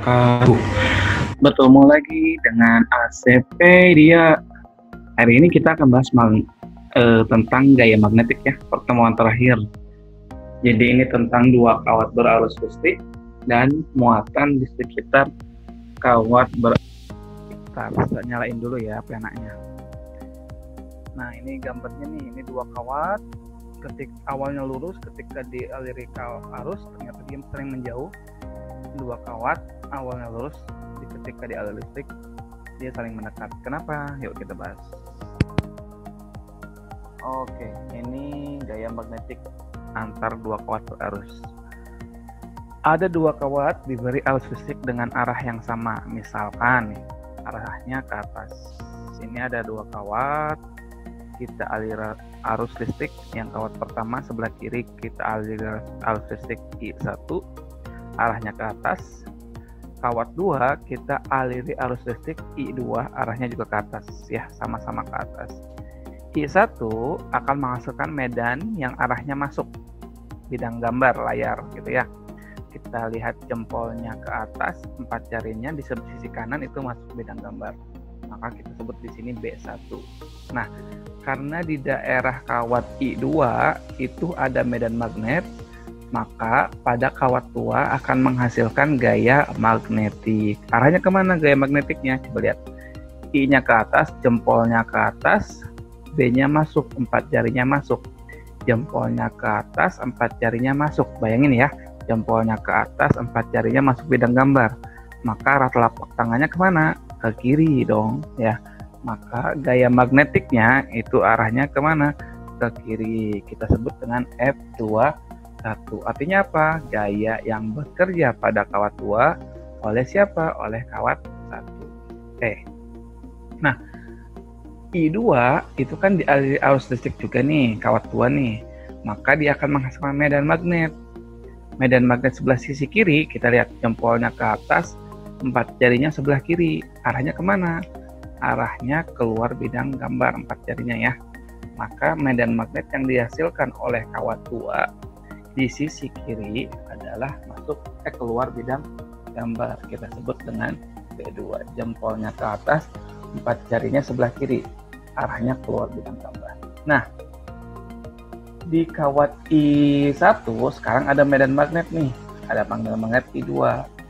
wabarakatuh. Bertemu lagi dengan ACP dia. Hari ini kita akan bahas tentang gaya magnetik ya, pertemuan terakhir. Jadi ini tentang dua kawat berarus listrik dan muatan di sekitar kawat Kita nyalain dulu ya penanya. Nah ini gambarnya nih, ini dua kawat. Awalnya lurus, ketika dialiri arus ternyata dia sering menjauh. Dua kawat awalnya lurus, ketika dialiri listrik dia saling mendekat. Kenapa? Yuk kita bahas. Oke, ini gaya magnetik antar dua kawat berarus. Ada dua kawat diberi arus listrik dengan arah yang sama. Misalkan nih, arahnya ke atas. Sini ada dua kawat, kita alir arus listrik. Yang kawat pertama sebelah kiri kita alir arus listrik I1, arahnya ke atas. Kawat 2 kita aliri arus listrik I2, arahnya juga ke atas ya, sama-sama ke atas. I1 akan menghasilkan medan yang arahnya masuk bidang gambar layar gitu ya. Kita lihat jempolnya ke atas, 4 jarinya di sisi kanan itu masuk bidang gambar. Maka kita sebut di sini B1. Nah, karena di daerah kawat I2 itu ada medan magnet, maka pada kawat 2 akan menghasilkan gaya magnetik. Arahnya kemana gaya magnetiknya? Coba lihat. I-nya ke atas, jempolnya ke atas, B-nya masuk, 4 jarinya masuk. Jempolnya ke atas, 4 jarinya masuk. Bayangin ya, jempolnya ke atas, 4 jarinya masuk bidang gambar. Maka arah telapak tangannya kemana? Ke kiri dong ya. Maka gaya magnetiknya itu arahnya kemana? Ke kiri. Kita sebut dengan F21. Artinya apa? Gaya yang bekerja pada kawat 2 oleh siapa? Oleh kawat 1. Nah, I2 itu kan dialiri arus listrik juga nih, kawat 2 nih. Maka dia akan menghasilkan medan magnet. Medan magnet sebelah sisi kiri, kita lihat jempolnya ke atas, 4 jarinya sebelah kiri. Arahnya kemana? Arahnya keluar bidang gambar 4 jarinya ya. Maka medan magnet yang dihasilkan oleh kawat 2 di sisi kiri adalah keluar bidang gambar. Kita sebut dengan B2. Jempolnya ke atas, 4 jarinya sebelah kiri. Arahnya keluar bidang gambar. Nah, di kawat I1 sekarang ada medan magnet nih. Ada panggilan magnet I2.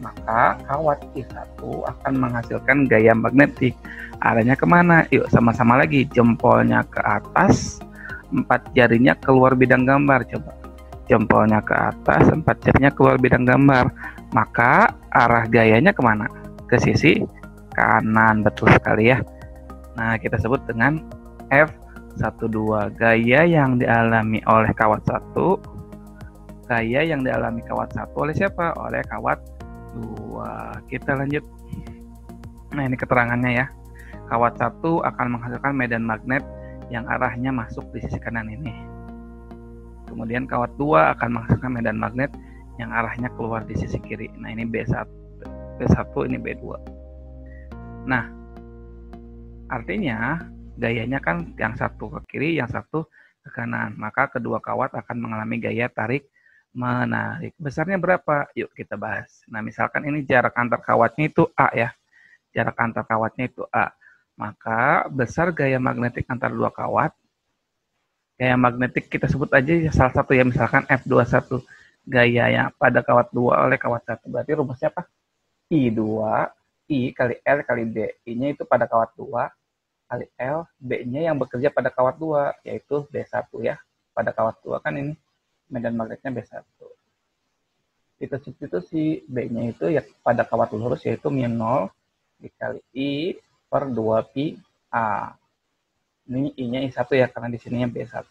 Maka kawat I1 akan menghasilkan gaya magnetik. Arahnya kemana? Yuk sama-sama lagi. Jempolnya ke atas, 4 jarinya keluar bidang gambar. Coba. Jempolnya ke atas, 4 jarinya keluar bidang gambar. Maka arah gayanya kemana? Ke sisi kanan. Betul sekali ya. Nah, kita sebut dengan F12. Gaya yang dialami oleh kawat 1. Gaya yang dialami kawat 1 oleh siapa? Oleh kawat 2. Kita lanjut. Nah, ini keterangannya ya. Kawat 1 akan menghasilkan medan magnet yang arahnya masuk di sisi kanan ini. Kemudian kawat 2 akan menghasilkan medan magnet yang arahnya keluar di sisi kiri. Nah, ini B1, ini B2. Nah, artinya gayanya kan yang satu ke kiri, yang satu ke kanan. Maka kedua kawat akan mengalami gaya tarik menarik. Besarnya berapa? Yuk kita bahas. Nah, misalkan ini jarak antar kawatnya itu A ya. Jarak antar kawatnya itu A. Maka besar gaya magnetik antar dua kawat. Gaya magnetik kita sebut aja salah satu ya, misalkan F21. Gayanya pada kawat 2 oleh kawat 1. Berarti rumusnya apa? I2, I kali L kali B. I-nya itu pada kawat 2 kali L, B-nya yang bekerja pada kawat 2, yaitu B1 ya. Pada kawat 2 kan ini medan magnetnya B1. Kita substitusi B-nya itu ya pada kawat lurus, yaitu μ0 dikali I per 2pi A. Ini I-nya I1 ya, karena di sininya B1.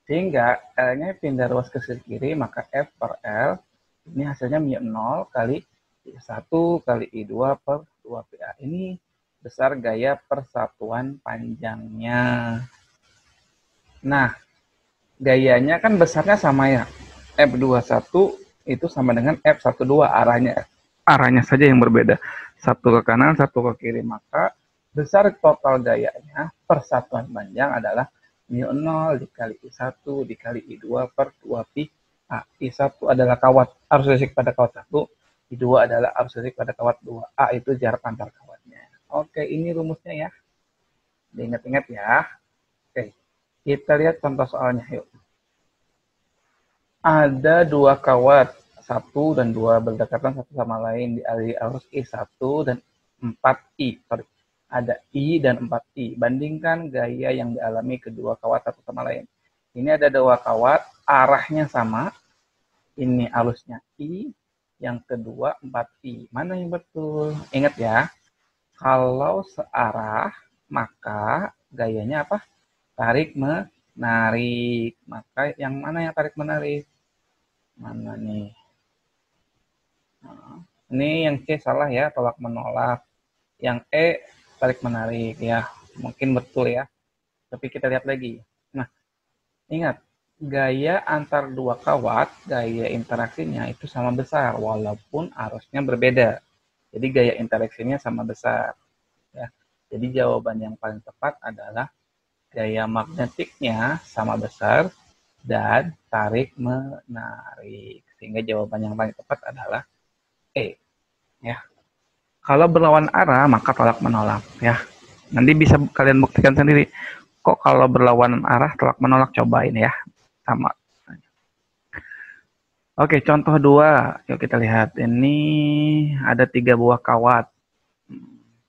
Sehingga L-nya pindah ruas ke sisi kiri, maka F per L, ini hasilnya μ0 kali I1 kali I2 per 2pi A. Ini besar gaya persatuan panjangnya. Nah, gayanya kan besarnya sama ya. F21 itu sama dengan F12, arahnya saja yang berbeda. Satu ke kanan, satu ke kiri. Maka besar total gayanya persatuan panjang adalah μ0 dikali I1 dikali I2 per 2pi A. I1 adalah kawat arus listrik pada kawat 1 I2 adalah arus listrik pada kawat 2. A itu jarak antar kawatnya. Oke, ini rumusnya ya. Diingat-ingat ya. Oke, kita lihat contoh soalnya. Yuk. Ada dua kawat, 1 dan 2 berdekatan satu sama lain dialiri arus I1 dan 4I. Sorry. Ada I dan 4I. Bandingkan gaya yang dialami kedua kawat satu sama lain. Ini ada dua kawat, arahnya sama. Ini arusnya I, yang kedua 4I. Mana yang betul? Ingat ya, kalau searah, maka gayanya apa? Tarik menarik. Maka yang mana yang tarik menarik? Mana nih? Nah, ini yang C salah ya, tolak menolak. Yang E tarik menarik ya. Mungkin betul ya. Tapi kita lihat lagi. Nah, ingat, gaya antar dua kawat, gaya interaksinya itu sama besar walaupun arusnya berbeda. Jadi gaya interaksinya sama besar. Ya. Jadi jawaban yang paling tepat adalah gaya magnetiknya sama besar dan tarik menarik. Sehingga jawaban yang paling tepat adalah E. Ya. Kalau berlawan arah maka tolak menolak ya. Nanti bisa kalian buktikan sendiri. Kok kalau berlawanan arah tolak menolak, cobain ya. Sama. Oke, contoh 2. Yuk kita lihat. Ini ada 3 buah kawat.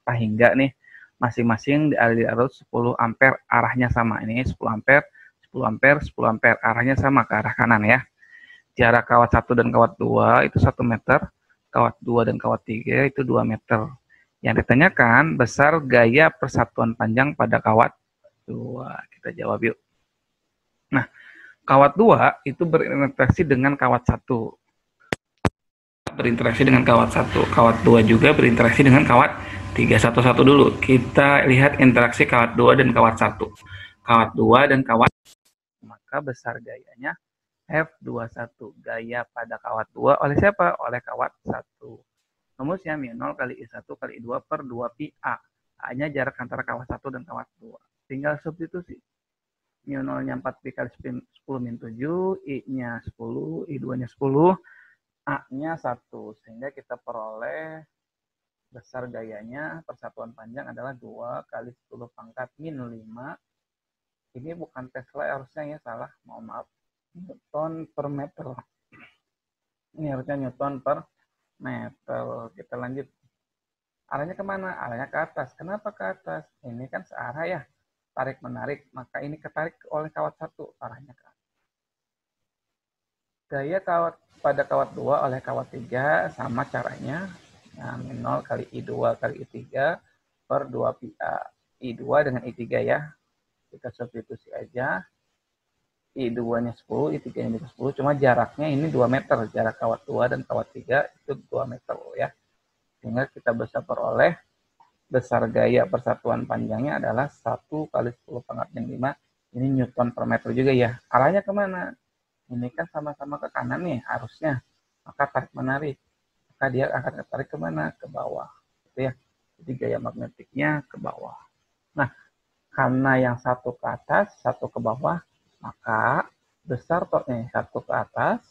Hingga nih masing-masing dialiri arus 10 ampere, arahnya sama. Ini 10 ampere, 10 ampere, 10 ampere, arahnya sama ke arah kanan ya. Jarak kawat 1 dan kawat 2 itu 1 meter, kawat 2 dan kawat 3 itu 2 meter. Yang ditanyakan besar gaya persatuan panjang pada kawat 2. Kita jawab yuk. Nah, kawat 2 itu berinteraksi dengan kawat 1. Berinteraksi dengan kawat 1. Kawat 2 juga berinteraksi dengan kawat 3. Satu-satu dulu. Kita lihat interaksi kawat 2 dan kawat 1. Kawat 2 dan kawat, maka besar gayanya F21. Gaya pada kawat 2 oleh siapa? Oleh kawat 1. Rumusnya μ0 kali I1 kali I2 per 2 pi A. A-nya jarak antara kawat 1 dan kawat 2. Tinggal substitusi. μ0-nya 4 pi kali 10 min 7, I-nya 10, I2-nya 10, A-nya 1. Sehingga kita peroleh besar gayanya persatuan panjang adalah 2 kali 10 pangkat min 5. Ini bukan Tesla harusnya ya, salah. Mohon maaf. Newton per meter. Ini harusnya Newton per meter. Kita lanjut. Arahnya kemana? Arahnya ke atas. Kenapa ke atas? Ini kan searah ya. Tarik menarik. Maka ini ketarik oleh kawat 1. Arahnya ke atas. Gaya kawat pada kawat 2 oleh kawat 3 sama caranya. Nah, min 0 kali I2 kali I3 per 2 pi A. I2 dengan I3 ya. Kita substitusi aja. I2-nya 10, I3-nya juga 10. Cuma jaraknya ini 2 meter. Jarak kawat 2 dan kawat 3 itu 2 meter ya. Sehingga kita bisa peroleh besar gaya persatuan panjangnya adalah 1 kali 10 pangkat min 5. Ini Newton per meter juga ya. Arahnya kemana? Ini kan sama-sama ke kanan nih harusnya. Maka tarik menarik. Maka dia akan tertarik kemana? Ke bawah. Gitu ya. Jadi gaya magnetiknya ke bawah. Nah, karena yang satu ke atas, satu ke bawah, maka besar tornya satu ke atas,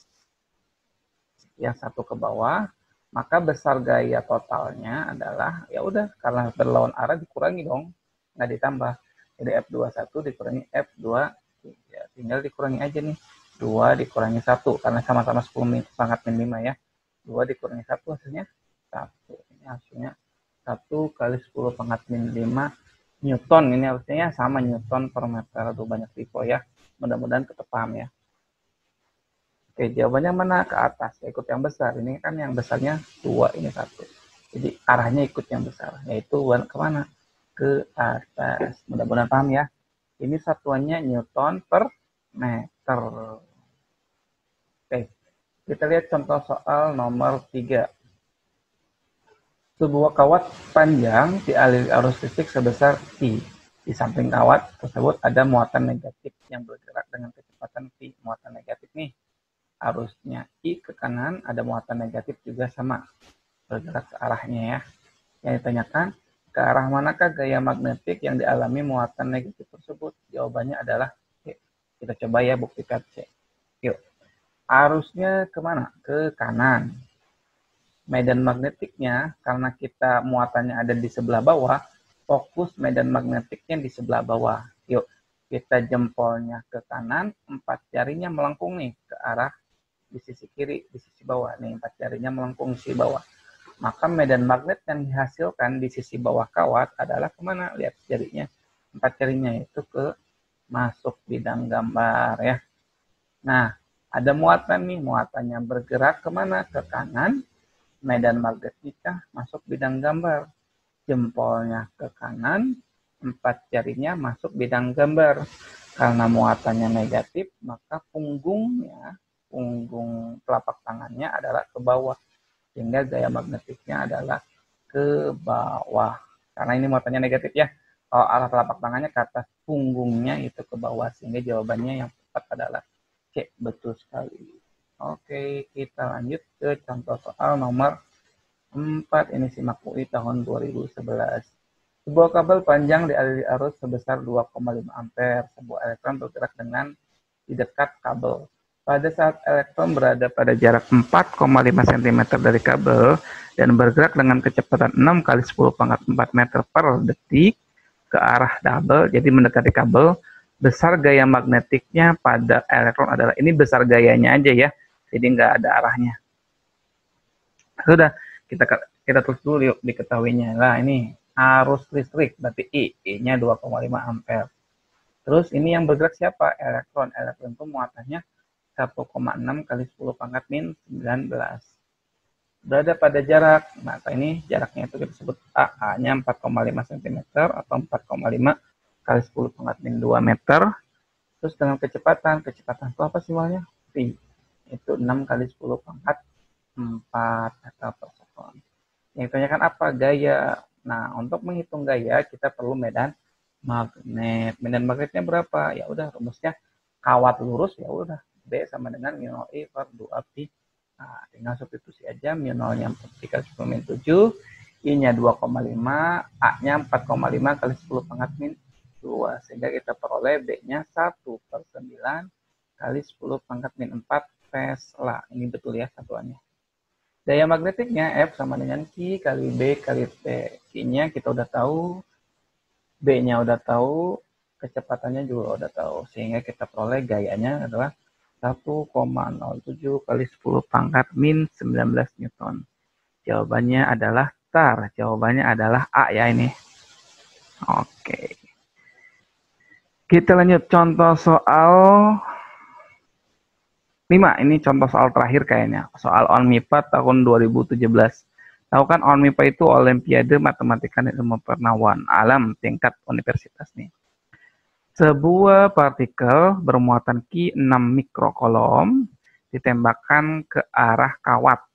yang satu ke bawah, maka besar gaya totalnya adalah, ya udah, karena berlawan arah dikurangi dong, nggak ditambah. Jadi F21 dikurangi F23, tinggal dikurangi aja nih. 2 dikurangi 1, karena sama-sama 10 pangkat min 5 ya. 2 dikurangi 1 hasilnya 1. Ini hasilnya 1 kali 10 pangkat min 5 Newton. Ini harusnya ya sama Newton per meter. Aduh, banyak tipe ya. Mudah-mudahan tetap paham ya. Oke, jawabannya mana? Ke atas. Ya, ikut yang besar. Ini kan yang besarnya 2, ini 1. Jadi arahnya ikut yang besar. Yaitu kemana? Ke atas. Mudah-mudahan paham ya. Ini satuannya Newton per meter. Oke, kita lihat contoh soal nomor 3. Sebuah kawat panjang dialiri arus listrik sebesar I. Di samping kawat tersebut ada muatan negatif yang bergerak dengan kecepatan V. Muatan negatif nih, arusnya I ke kanan, ada muatan negatif juga sama. Bergerak ke arahnya ya. Yang ditanyakan, ke arah manakah gaya magnetik yang dialami muatan negatif tersebut? Jawabannya adalah C. Kita coba ya buktikan C. Yuk. Arusnya kemana? Ke kanan. Medan magnetiknya, karena kita muatannya ada di sebelah bawah, fokus medan magnetiknya di sebelah bawah. Yuk, kita jempolnya ke kanan, 4 jarinya melengkung nih ke arah di sisi kiri, di sisi bawah. Nih, 4 jarinya melengkung di sisi bawah. Maka medan magnet yang dihasilkan di sisi bawah kawat adalah kemana? Lihat jarinya. 4 jarinya itu ke masuk bidang gambar ya. Nah, ada muatan nih, muatannya bergerak kemana? Ke kanan, medan magnetika masuk bidang gambar. Jempolnya ke kanan, 4 jarinya masuk bidang gambar. Karena muatannya negatif, maka punggungnya, punggung telapak tangannya adalah ke bawah. Sehingga gaya magnetiknya adalah ke bawah. Karena ini muatannya negatif ya. Kalau arah telapak tangannya ke atas, punggungnya itu ke bawah. Sehingga jawabannya yang tepat adalah C. Betul sekali. Oke, kita lanjut ke contoh soal nomor 4. Ini simak UI tahun 2011. Sebuah kabel panjang dialiri arus sebesar 2,5 ampere. Sebuah elektron bergerak dengan di dekat kabel. Pada saat elektron berada pada jarak 4,5 cm dari kabel dan bergerak dengan kecepatan 6 kali 10 pangkat 4 meter per detik ke arah kabel, jadi mendekati kabel, besar gaya magnetiknya pada elektron adalah, ini besar gayanya aja ya, jadi nggak ada arahnya. Sudah, kita tulis dulu yuk diketahuinya. Nah, ini arus listrik, berarti I-nya 2,5 ampere. Terus ini yang bergerak siapa? Elektron. Elektron itu muatannya 1,6 kali 10 pangkat min 19. Berada pada jarak, maka ini jaraknya itu kita sebut A. A-nya 4,5 cm atau 4,5 kali 10 pangkat min 2 meter. Terus dengan kecepatan itu apa simbolnya? V. Itu 6 kali 10 pangkat 4 meter per sekon. Yang ditanyakan apa? Gaya. Nah, untuk menghitung gaya kita perlu medan magnet. Medan magnetnya berapa? Ya udah, rumusnya kawat lurus, ya udah B sama dengan mu 0 I per 2pi. Nah, tinggal substitusi aja, mu 0-nya 4 kali 10 min 7, I-nya 2,5, A-nya 4,5 kali 10 pangkat min 2. Sehingga kita peroleh B-nya 1 per 9 kali 10 pangkat min 4 Tesla. Ini betul ya satuannya. Daya magnetiknya F sama dengan Q kali B kali T. Q-nya kita udah tahu, B-nya udah tahu, kecepatannya juga udah tahu. Sehingga kita peroleh gayanya adalah 1,07 kali 10 pangkat min 19 Newton. Jawabannya adalah tar. Jawabannya adalah A ya ini. Oke. Kita lanjut contoh soal 5. Ini contoh soal terakhir kayaknya. Soal ONMIPA tahun 2017. Tahu kan ONMIPA itu Olimpiade Matematika dan Ilmu Pengetahuan Alam tingkat universitas nih. Sebuah partikel bermuatan Q 6 mikrokolom ditembakkan ke arah kawat.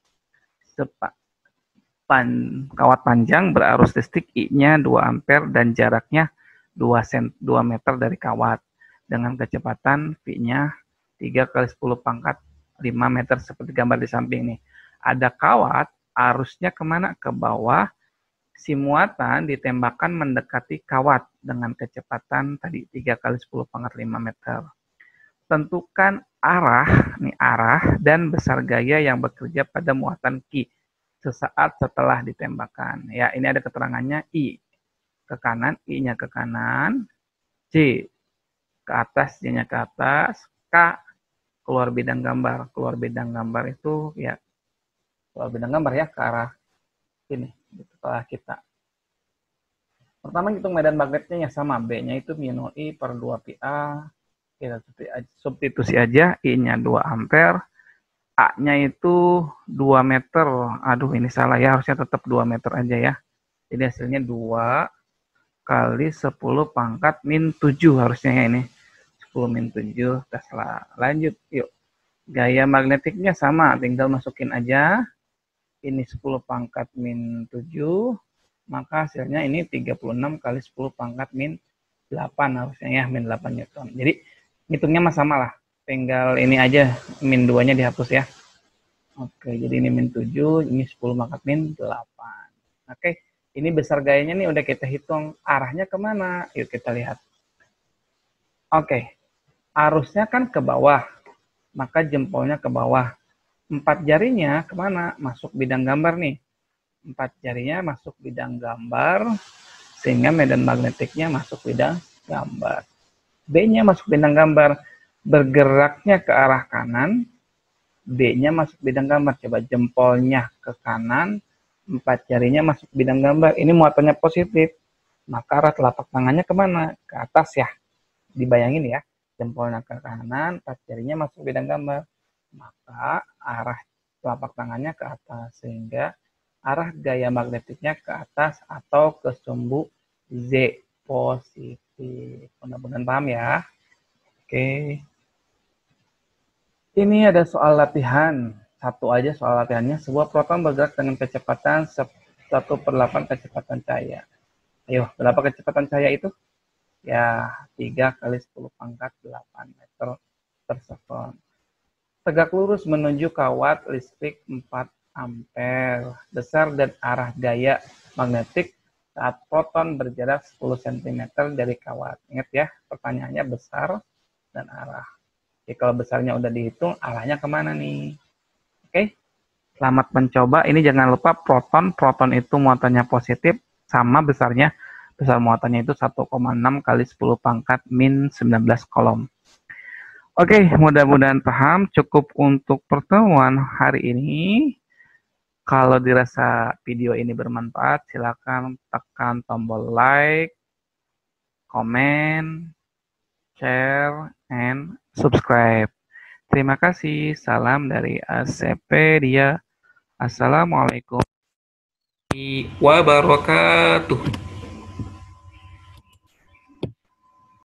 Kawat panjang berarus listrik I-nya 2 ampere dan jaraknya 2 meter dari kawat. Dengan kecepatan V-nya 3 kali 10 pangkat 5 meter seperti gambar di samping nih. Ada kawat, arusnya kemana? Ke bawah. Si muatan ditembakkan mendekati kawat dengan kecepatan tadi 3 kali 10 pangkat 5 meter. Tentukan arah dan besar gaya yang bekerja pada muatan Q sesaat setelah ditembakkan. Ya, ini ada keterangannya I ke kanan, I-nya ke kanan, C ke atas, J-nya ke atas, K keluar bidang gambar. Keluar bidang gambar itu ya keluar bidang gambar ya ke arah ini setelah kita. Pertama hitung medan magnetnya yang sama, B-nya itu mu 0 I per 2 pi A. Kita substitusi aja, I-nya 2 ampere, A-nya itu 2 meter. Aduh, ini salah ya, harusnya tetap 2 meter aja ya. Jadi hasilnya 2 kali 10 pangkat min 7 harusnya ya ini. 10 min 7 Tesla. Lanjut, yuk. Gaya magnetiknya sama, tinggal masukin aja. Ini 10 pangkat min 7, maka hasilnya ini 36 kali 10 pangkat min 8 harusnya ya, min 8 Newton. Jadi hitungnya mah sama lah, tinggal ini aja, min 2-nya dihapus ya. Oke, jadi ini min 7, ini 10 pangkat min 8. Oke, ini besar gayanya nih udah kita hitung, arahnya kemana? Yuk kita lihat. Oke, arusnya kan ke bawah, maka jempolnya ke bawah. 4 jarinya kemana? Masuk bidang gambar nih. 4 jarinya masuk bidang gambar, sehingga medan magnetiknya masuk bidang gambar. B-nya masuk bidang gambar, bergeraknya ke arah kanan, B-nya masuk bidang gambar. Coba jempolnya ke kanan, 4 jarinya masuk bidang gambar. Ini muatannya positif. Maka arah telapak tangannya kemana? Ke atas ya. Dibayangin ya. Jempolnya ke kanan, 4 jarinya masuk bidang gambar. Maka arah telapak tangannya ke atas. Sehingga arah gaya magnetiknya ke atas atau ke sumbu Z positif. Mudah-mudahan paham ya. Oke. Ini ada soal latihan. Satu aja soal latihannya. Sebuah proton bergerak dengan kecepatan 1/8 kecepatan cahaya. Ayo, berapa kecepatan cahaya itu? Ya, 3 kali 10 pangkat 8 meter per sekon. Tegak lurus menuju kawat listrik 4 ampere. Besar dan arah gaya magnetik saat proton berjarak 10 cm dari kawat. Ingat ya, pertanyaannya besar dan arah. Oke, kalau besarnya udah dihitung, arahnya kemana nih? Oke, selamat mencoba. Ini jangan lupa proton itu muatannya positif, sama besarnya. Besar muatannya itu 1,6 kali 10 pangkat min 19 kolom. Oke, mudah-mudahan paham. Cukup untuk pertemuan hari ini. Kalau dirasa video ini bermanfaat, silakan tekan tombol like, comment, share, and subscribe. Terima kasih. Salam dari ACPedia. Assalamualaikum warahmatullahi wabarakatuh.